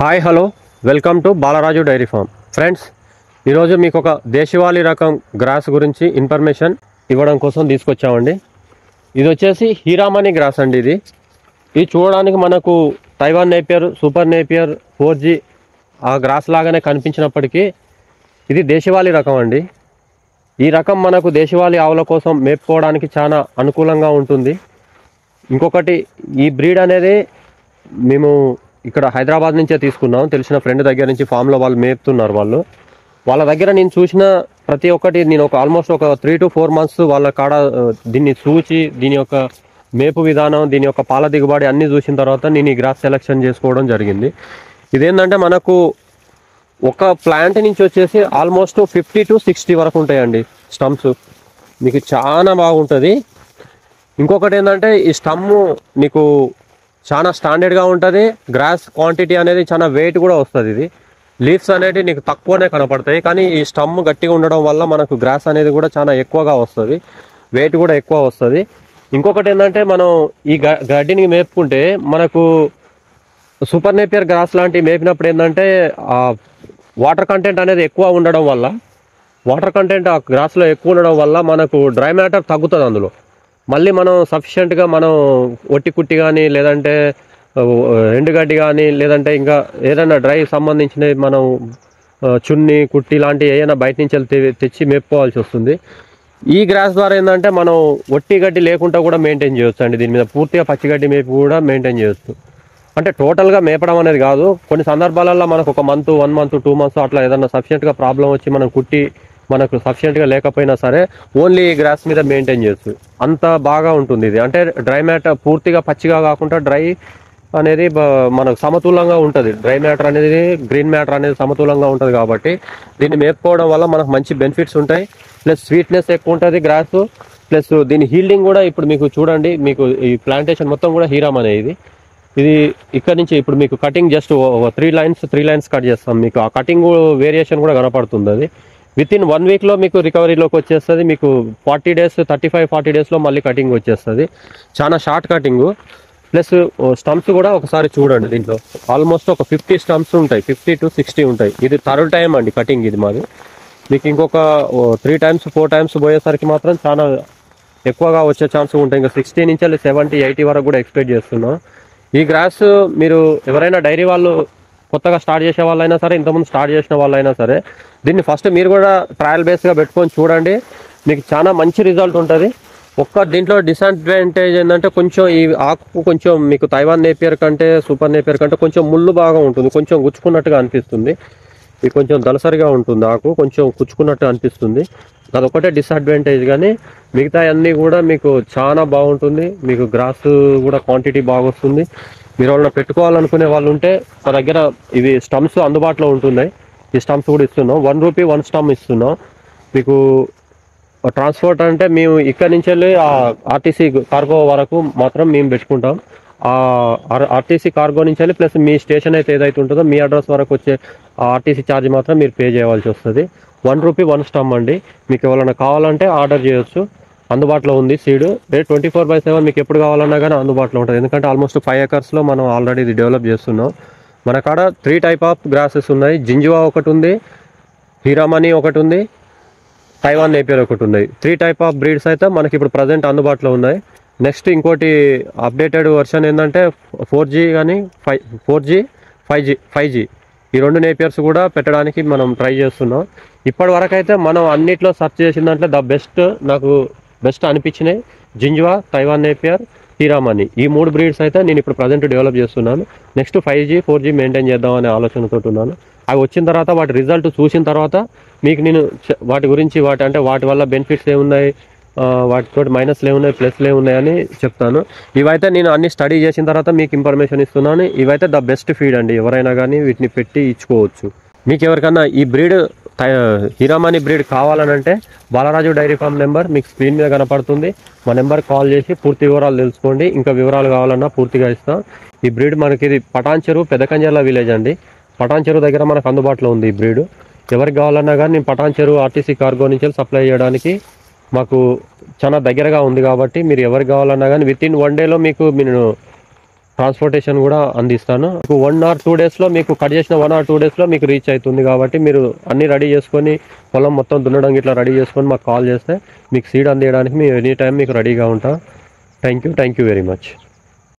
Hi hello welcome to Balaraju dairy farm friends. ఈరోజు మీకు ఒక దేశవాళీ రకం గ్రాస్ గురించి ఇన్ఫర్మేషన్ ఇవ్వడం కోసం తీసుకొచ్చామండి. ఇది వచ్చేసి హీరామణి గ్రాస్ అండి. ఇది చూడడానికి మనకు Taiwan Napier, super Napier, 4G ఆ గ్రాస్ లాగానే కనిపించినప్పటికీ ఇది దేశవాళీ రకం అండి. ఈ రకం మనకు దేశవాళీ ఆవుల కోసం మేపుకోవడానికి చాలా అనుకూలంగా ఉంటుంది. ఇంకొకటి, ఈ బ్రీడ్ అనేది మేము ఇక్కడ హైదరాబాద్ నుంచే తీసుకున్నాం. తెలిసిన ఫ్రెండ్ దగ్గర నుంచి ఫామ్లో వాళ్ళు మేపుతున్నారు. వాళ్ళ దగ్గర నేను చూసిన ప్రతి ఒక్కటి నేను ఆల్మోస్ట్ ఒక 3 to 4 months వాళ్ళ కాడ దీన్ని చూచి దీని యొక్క మేపు విధానం, దీని యొక్క పాల దిగుబడి అన్నీ చూసిన తర్వాత నేను ఈ గ్రాస్ సెలెక్షన్ చేసుకోవడం జరిగింది. ఇదేంటంటే మనకు ఒక ప్లాంట్ నుంచి వచ్చేసి ఆల్మోస్ట్ 50 to 60 వరకు ఉంటాయండి స్టమ్స్. మీకు చాలా బాగుంటుంది. ఇంకొకటి ఏంటంటే ఈ స్టమ్ మీకు చాలా స్టాండర్డ్గా ఉంటుంది. గ్రాస్ క్వాంటిటీ అనేది చాలా వెయిట్ కూడా వస్తుంది. ఇది లీవ్స్ అనేవి నీకు తక్కువనే కనపడతాయి, కానీ ఈ స్టమ్ గట్టిగా ఉండడం వల్ల మనకు గ్రాస్ అనేది కూడా చాలా ఎక్కువగా వస్తుంది, వెయిట్ కూడా ఎక్కువ వస్తుంది. ఇంకొకటి ఏంటంటే మనం ఈ గడ్డిని మేపుకుంటే మనకు సూపర్ నేపియర్ గ్రాస్ లాంటివి మేపినప్పుడు ఏంటంటే వాటర్ కంటెంట్ అనేది ఎక్కువ ఉండడం వల్ల, వాటర్ కంటెంట్ ఆ గ్రాస్లో ఎక్కువ ఉండడం వల్ల మనకు డ్రై మ్యాటర్ తగ్గుతుంది. అందులో మళ్ళీ మనం సఫిషియెంట్గా మనం ఒట్టి కుట్టి కానీ, లేదంటే ఎండుగడ్డి కానీ, లేదంటే ఇంకా ఏదైనా డ్రై సంబంధించినవి మనం చున్ని కుట్టి లాంటివి ఏదైనా బయట నుంచి తెచ్చి మేపుకోవాల్సి వస్తుంది. ఈ గ్రాస్ ద్వారా ఏంటంటే మనం ఒట్టి గడ్డి లేకుండా కూడా మెయింటైన్ చేయొచ్చు అండి. దీని మీద పూర్తిగా పచ్చిగడ్డి మేపు కూడా మెయింటైన్ చేయొచ్చు. అంటే టోటల్గా మేపడం అనేది కాదు, కొన్ని సందర్భాలలో మనకు ఒక మంత్, 1 month, 2 months అట్లా ఏదైనా సఫిషియెంట్గా ప్రాబ్లం వచ్చి మనం కుట్టి మనకు సఫిషియెంట్గా లేకపోయినా సరే ఓన్లీ గ్రాస్ మీద మెయింటైన్ చేయొచ్చు. అంత బాగా ఉంటుంది ఇది. అంటే డ్రై మ్యాటర్ పూర్తిగా పచ్చిగా కాకుండా డ్రై అనేది మనకు సమతులంగా ఉంటుంది. డ్రై మ్యాటర్ అనేది, గ్రీన్ మ్యాటర్ అనేది సమతులంగా ఉంటుంది. కాబట్టి దీన్ని మేపుకోవడం వల్ల మనకు మంచి బెనిఫిట్స్ ఉంటాయి. ప్లస్ స్వీట్నెస్ ఎక్కువ ఉంటుంది గ్రాస్. ప్లస్ దీని హీల్డింగ్ కూడా ఇప్పుడు మీకు చూడండి, మీకు ఈ ప్లాంటేషన్ మొత్తం కూడా హీరామణి ఇది ఇక్కడ నుంచి ఇప్పుడు మీకు కటింగ్ జస్ట్ 3 lines కట్ చేస్తాం. మీకు ఆ కటింగ్ వేరియేషన్ కూడా కనపడుతుంది. అది వితిన్ 1 weekలో మీకు రికవరీలోకి వచ్చేస్తుంది. మీకు 40 days, 35-40 daysలో మళ్ళీ కటింగ్ వచ్చేస్తుంది. చాలా షార్ట్ కటింగ్. ప్లస్ స్టమ్స్ కూడా ఒకసారి చూడండి. దీంట్లో ఆల్మోస్ట్ ఒక 50 స్టమ్స్ ఉంటాయి, 50 to 60 ఉంటాయి. ఇది 3rd time అండి కటింగ్ ఇది మాది. మీకు ఇంకొక 3 times 4 times పోయేసరికి మాత్రం చాలా ఎక్కువగా వచ్చే ఛాన్స్ ఉంటాయి. ఇంకా 60 నుంచి 70-80 వరకు కూడా ఎక్స్పెక్ట్ చేస్తున్నాం. ఈ గ్రాస్ మీరు ఎవరైనా డైరీ వాళ్ళు కొత్తగా స్టార్ట్ చేసే వాళ్ళైనా సరే, ఇంతకుముందు స్టార్ట్ చేసిన వాళ్ళైనా సరే, దీన్ని ఫస్ట్ మీరు కూడా ట్రయల్ బేస్గా పెట్టుకొని చూడండి. మీకు చాలా మంచి రిజల్ట్ ఉంటుంది. దీంట్లో డిసడ్వాంటేజ్ ఏంటంటే కొంచెం ఈ ఆకు కొంచెం మీకు తైవాన్ నేపియర్ కంటే, సూపర్ నేపియర్ కంటే కొంచెం ముళ్ళు బాగా ఉంటుంది, కొంచెం గుచ్చుకున్నట్టుగా అనిపిస్తుంది. ఇది కొంచెం దళసరిగా ఉంటుంది, ఆకు కొంచెం గుచ్చుకున్నట్టు అనిపిస్తుంది. అదొకటే డిసడ్వాంటేజ్. కానీ మిగతా అన్నీ కూడా మీకు చాలా బాగుంటుంది. మీకు గ్రాస్ కూడా క్వాంటిటీ బాగా వస్తుంది. మీరు వాళ్ళని పెట్టుకోవాలనుకునే వాళ్ళు ఉంటే మా దగ్గర ఇవి స్టమ్స్ అందుబాటులో ఉంటున్నాయి. ఈ స్టమ్స్ కూడా ఇస్తున్నాం. 1 rupee 1 stump ఇస్తున్నాం. మీకు ట్రాన్స్పోర్ట్ అంటే మేము ఇక్కడి నుంచి వెళ్ళి ఆర్టీసీ కార్గో వరకు మాత్రం మేము పెట్టుకుంటాం. ఆర్టీసీ కార్గో నుంచి వెళ్ళి ప్లస్ మీ స్టేషన్ అయితే ఏదైతే ఉంటుందో మీ అడ్రస్ వరకు వచ్చే ఆర్టీసీ ఛార్జ్ మాత్రం మీరు పే చేయవలసి వస్తుంది. 1 rupee 1 stump అండి. మీకు ఎవరైనా కావాలంటే ఆర్డర్ చేయొచ్చు. అందుబాటులో ఉంది సీడ్. 24/7 మీకు ఎప్పుడు కావాలన్నా కానీ అందుబాటులో ఉంటుంది. ఎందుకంటే ఆల్మోస్ట్ 5 acresలో మనం ఆల్రెడీ ఇది డెవలప్ చేస్తున్నాం. మన కాడ 3 type ఆఫ్ గ్రాసెస్ ఉన్నాయి. జింజువా ఒకటి ఉంది, హీరామణి ఒకటి ఉంది, తైవాన్ నేపియర్ ఒకటి ఉన్నాయి. 3 type ఆఫ్ బ్రీడ్స్ అయితే మనకి ఇప్పుడు ప్రజెంట్ అందుబాటులో ఉన్నాయి. నెక్స్ట్ ఇంకోటి అప్డేటెడ్ వర్షన్ ఏంటంటే 4G కానీ 4G 5G ఈ 2 నేపియర్స్ కూడా పెట్టడానికి మనం ట్రై చేస్తున్నాం. ఇప్పటి వరకు అయితే మనం అన్నిట్లో సెర్చ్ చేసిన దాంట్లో నాకు బెస్ట్ అనిపించినాయి జింజువా, తైవాన్ నేపియర్, హీరామణి. ఈ 3 బ్రీడ్స్ అయితే నేను ఇప్పుడు ప్రజెంట్ డెవలప్ చేస్తున్నాను. నెక్స్ట్ 5G 4G మెయింటైన్ చేద్దామనే ఆలోచనతో ఉన్నాను. అవి వచ్చిన తర్వాత వాటి రిజల్ట్ చూసిన తర్వాత మీకు నేను వాటి గురించి వాటి వల్ల బెనిఫిట్స్ ఏమున్నాయి, వాటితో మైనస్లు ఏమున్నాయి, ప్లస్లు ఏమున్నాయని చెప్తాను. ఇవైతే నేను అన్ని స్టడీ చేసిన తర్వాత మీకు ఇన్ఫర్మేషన్ ఇస్తున్నాను. ఇవైతే ద బెస్ట్ ఫీడ్ అండి. ఎవరైనా కానీ వీటిని పెట్టి ఇచ్చుకోవచ్చు. మీకు ఎవరికన్నా ఈ బ్రీడ్ హీరామణి బ్రీడ్ కావాలనంటే బాలరాజు డైరీ ఫామ్ నెంబర్ మీకు స్క్రీన్ మీద కనపడుతుంది. మా నెంబర్ కాల్ చేసి పూర్తి వివరాలు తెలుసుకోండి. ఇంకా వివరాలు కావాలన్నా పూర్తిగా ఇస్తాం. ఈ బ్రీడ్ మనకి ఇది పటాన్ చెరువు పెదకంజర్ల విలేజ్ అండి. పటాన్ చెరువు దగ్గర మనకు అందుబాటులో ఉంది ఈ బ్రీడ్. ఎవరికి కావాలన్నా కానీ నేను పటాన్ చెరువు ఆర్టీసీ కార్గో నుంచి సప్లై చేయడానికి మాకు చాలా దగ్గరగా ఉంది. కాబట్టి మీరు ఎవరికి కావాలన్నా కానీ వితిన్ 1 dayలో మీకు నేను ట్రాన్స్పోర్టేషన్ కూడా అందిస్తాను. 1 or 2 డేస్లో మీకు కట్ చేసిన 1 or 2 డేస్లో మీకు రీచ్ అవుతుంది. కాబట్టి మీరు అన్నీ రెడీ చేసుకొని పొలం మొత్తం దున్నడం ఇట్లా రెడీ చేసుకొని మాకు కాల్ చేస్తే మీకు సీడ్ అందియడానికి మేము ఎనీ టైం మీకు రెడీగా ఉంటాం. Thank you very much.